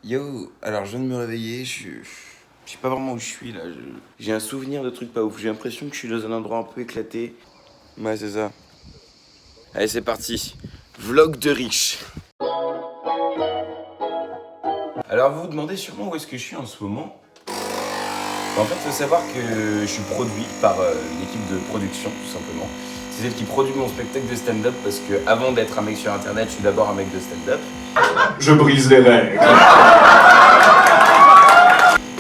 Yo, alors je viens de me réveiller, je sais pas vraiment où je suis là. J'ai un souvenir de trucs pas ouf. J'ai l'impression que je suis dans un endroit un peu éclaté. Ouais, c'est ça. Allez, c'est parti. Vlog de riche. Alors vous vous demandez sûrement où est-ce que je suis en ce moment. En fait, il faut savoir que je suis produit par une équipe de production, tout simplement. C'est celle qui produit mon spectacle de stand-up parce que avant d'être un mec sur internet, je suis d'abord un mec de stand-up. Je brise les règles.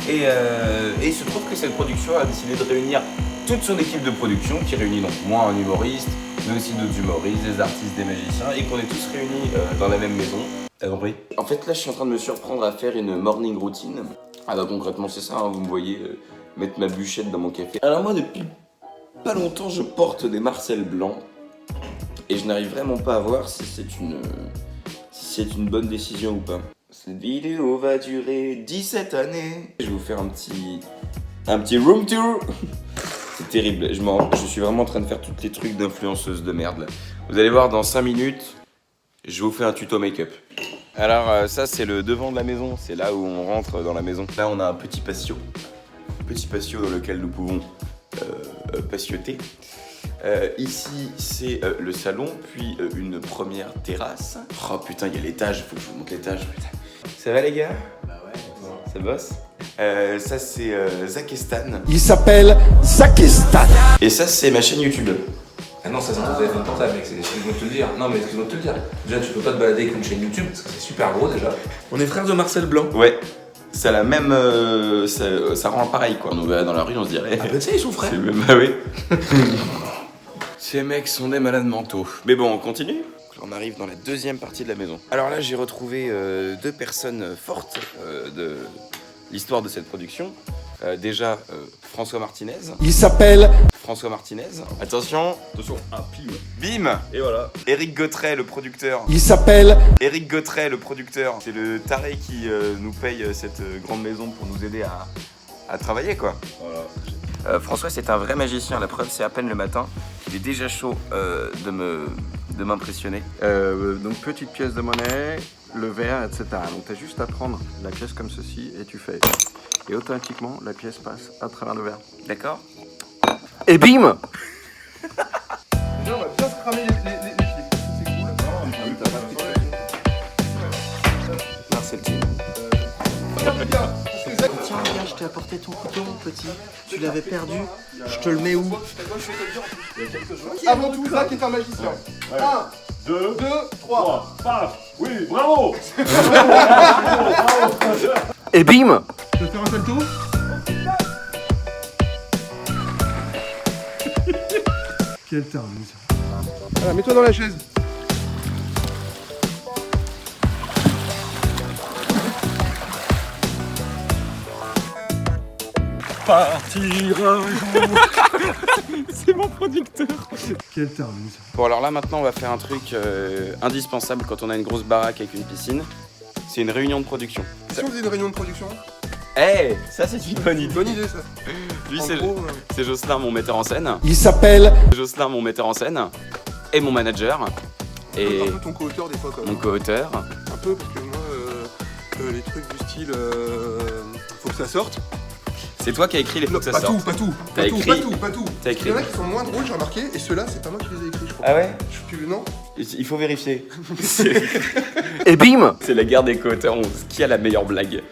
Et il se trouve que cette production a décidé de réunir toute son équipe de production, qui réunit donc moi, un humoriste, mais aussi d'autres humoristes, des artistes, des magiciens, et qu'on est tous réunis dans la même maison. T'as compris? En fait, là, je suis en train de me surprendre à faire une morning routine. Alors concrètement, c'est ça, hein, vous me voyez mettre ma bûchette dans mon café. Alors moi, depuis pas longtemps, je porte des Marcel blancs, et je n'arrive vraiment pas à voir si c'est une bonne décision ou pas. Cette vidéo va durer 17 années. Je vais vous faire un petit room tour. C'est terrible, je suis vraiment en train de faire tous les trucs d'influenceuse de merde là. Vous allez voir dans 5 minutes, je vous fais un tuto make-up. Alors ça c'est le devant de la maison, c'est là où on rentre dans la maison. Là on a un petit patio dans lequel nous pouvons patiauter. Ici c'est le salon, puis une première terrasse. Oh putain, il y a l'étage, faut que je vous montre l'étage. Ça va les gars? Bah ouais, ça bosse. Ça c'est Zakestan. Il s'appelle Zakestan. Et ça c'est ma chaîne YouTube. Ah non, ça c'est ton téléphone portable, mec, c'est ce qu'ils vont te le dire. Non, mais ce qu'ils vont te le dire. Déjà, tu peux pas te balader avec une chaîne YouTube parce que c'est super gros déjà. On est frères de Marcel Blanc. Ouais. Ça la même. Ça rend pareil quoi. On nous verrait dans la rue, on se dirait. Ah bah tu sais, ils sont frères. Bah oui. Ces mecs sont des malades mentaux. Mais bon, on continue. On arrive dans la deuxième partie de la maison. Alors là, j'ai retrouvé deux personnes fortes de l'histoire de cette production. Déjà, François Martinez. Il s'appelle François Martinez. Attention. Attention, un pim. Bim. Et voilà. Éric Gautret, le producteur. Il s'appelle Éric Gautret, le producteur. C'est le taré qui nous paye cette grande maison pour nous aider à travailler, quoi. Voilà. François, c'est un vrai magicien. La preuve, c'est à peine le matin. Il est déjà chaud de m'impressionner. Donc petite pièce de monnaie, le verre, etc. Donc tu as juste à prendre la pièce comme ceci et tu fais. Et automatiquement, la pièce passe à travers le verre. D'accord? Et bim! Déjà, on va bien se cramer les pieds. C'est cool. Marcel Team. Tiens, regarde, je t'ai apporté ton couteau, mon petit. Tu l'avais perdu. Je te le mets où? Avant tout, Zach est un magicien. 1, 2, 3. Paf. Oui, bravo. Et bim! Tu veux faire un salto? Quel tarnuse. Voilà, mets-toi dans la chaise. C'est mon producteur. Quel tarnuse. Bon, alors là, maintenant, on va faire un truc indispensable quand on a une grosse baraque avec une piscine. C'est une réunion de production. Si on faisait une réunion de production, Eh, ça, c'est une bonne idée. bonne idée ça. Lui, En c'est gros, c'est Jocelyn, mon metteur en scène. Il s'appelle Jocelyn, mon metteur en scène. Et mon manager. Et un peu ton co-auteur des fois quand mon même. co-auteur. Un peu parce que moi, les trucs du style, faut que ça sorte. C'est toi qui as écrit les Non, faut que ça pas sorte. tout, pas tout. T'as Pas tout, écrit- pas tout, pas tout. T'as écrit- Il y en a qui sont moins drôles, j'ai remarqué, et ceux-là, c'est pas moi qui les ai écrits, je crois. Ah ouais? Non? Il faut vérifier. C'est Et bim! c'est la guerre des co-auteurs. Qui a la meilleure blague?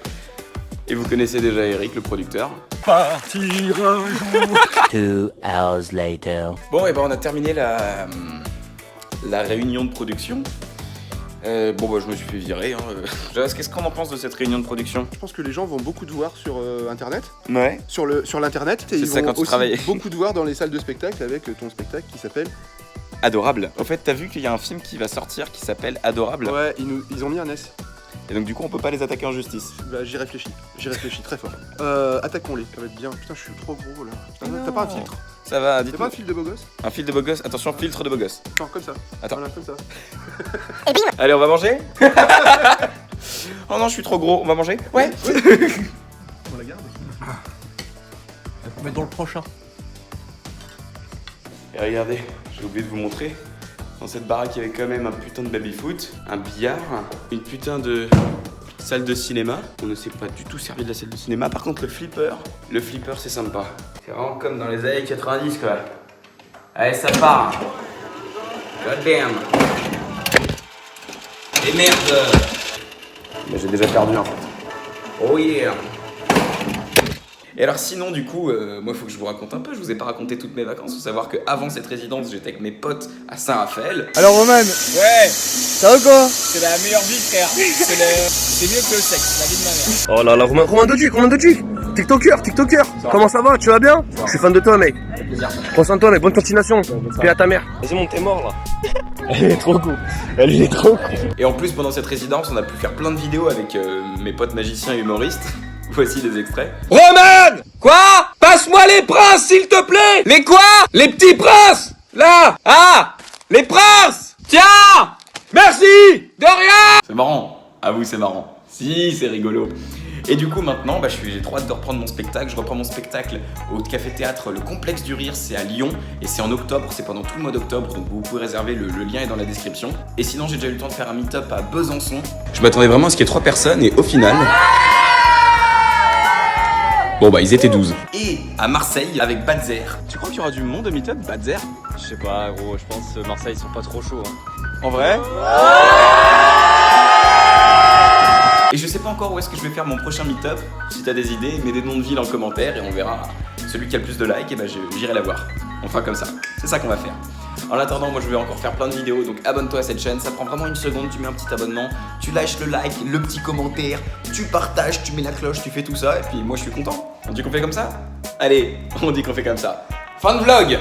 Et vous connaissez déjà Eric, le producteur. 2 hours later. Bon, et ben on a terminé la réunion de production. Bon, bah, je me suis fait virer. Hein. Jonas, qu'est-ce qu'on en pense de cette réunion de production? Je pense que les gens vont beaucoup te voir sur internet, Ouais. sur l'internet, et C'est ils ça, vont quand tu aussi travailles. beaucoup te voir dans les salles de spectacle avec ton spectacle qui s'appelle. Adorable. Au fait, t'as vu qu'il y a un film qui va sortir qui s'appelle Adorable. Ouais, ils ont mis un S. Et donc, du coup, on peut pas les attaquer en justice. Bah, j'y réfléchis très fort. Attaquons-les, ça va être bien. Putain, je suis trop gros là. Putain, t'as pas un filtre? Ça va, T'as dites-moi. pas un fil de beau gosse? Un fil de beau gosse. Attention, filtre de beau gosse. Non, comme ça. Attends. Voilà, comme ça. Allez, on va manger? Oh non, je suis trop gros. On va manger? Ouais. On la garde? Mais dans le prochain. Et regardez, j'ai oublié de vous montrer. Dans cette baraque, il y avait quand même un putain de baby-foot, un billard, une putain de salle de cinéma. On ne s'est pas du tout servi de la salle de cinéma. Par contre, le flipper c'est sympa. C'est vraiment comme dans les années 90 quoi. Allez, ça part. God damn. Et merde. Mais j'ai déjà perdu en fait. Oh yeah. Et alors sinon du coup, moi faut que je vous raconte un peu, je vous ai pas raconté toutes mes vacances, faut savoir qu'avant cette résidence j'étais avec mes potes à Saint-Raphaël. Alors Roman, Ouais, ça va quoi? c'est la meilleure vie, frère. C'est mieux que le sexe, la vie de ma mère. Oh là là, Roman Doduc, TikToker, comment ça va? Tu vas bien? Je suis fan de toi mec. Prends soin de toi mec, bonne continuation. Paix à ta mère. Vas-y mon, t'es mort là. Elle est trop cool. Et en plus pendant cette résidence on a pu faire plein de vidéos avec mes potes magiciens et humoristes. Voici des extraits. Roman! Quoi? Passe-moi les princes, s'il te plaît! Les quoi? Les petits princes! Là! Ah! Les princes! Tiens! Merci! De rien! C'est marrant. À vous c'est marrant. Si, c'est rigolo. Et du coup maintenant, j'ai trop hâte de reprendre mon spectacle. Je reprends mon spectacle au café-théâtre Le Complexe du Rire, c'est à Lyon. Et c'est en octobre, c'est pendant tout le mois d'octobre. Donc vous pouvez réserver, le lien est dans la description. Et sinon j'ai déjà eu le temps de faire un meet-up à Besançon. Je m'attendais vraiment à ce qu'il y ait 3 personnes et au final... Bon ils étaient 12. Et à Marseille avec Badzer. Tu crois qu'il y aura du monde au meet-up, Badzer? Je sais pas, gros, je pense que Marseille ils sont pas trop chauds. En vrai? Et je sais pas encore où est-ce que je vais faire mon prochain meet-up. Si t'as des idées, mets des noms de villes en commentaire et on verra. Celui qui a le plus de likes, et j'irai la voir. On fera comme ça. C'est ça qu'on va faire. En attendant, moi je vais encore faire plein de vidéos, donc abonne-toi à cette chaîne, ça prend vraiment une seconde, tu mets un petit abonnement, tu lâches le like, le petit commentaire, tu partages, tu mets la cloche, tu fais tout ça, et puis moi je suis content. On dit qu'on fait comme ça? Allez, on dit qu'on fait comme ça. Fin de vlog!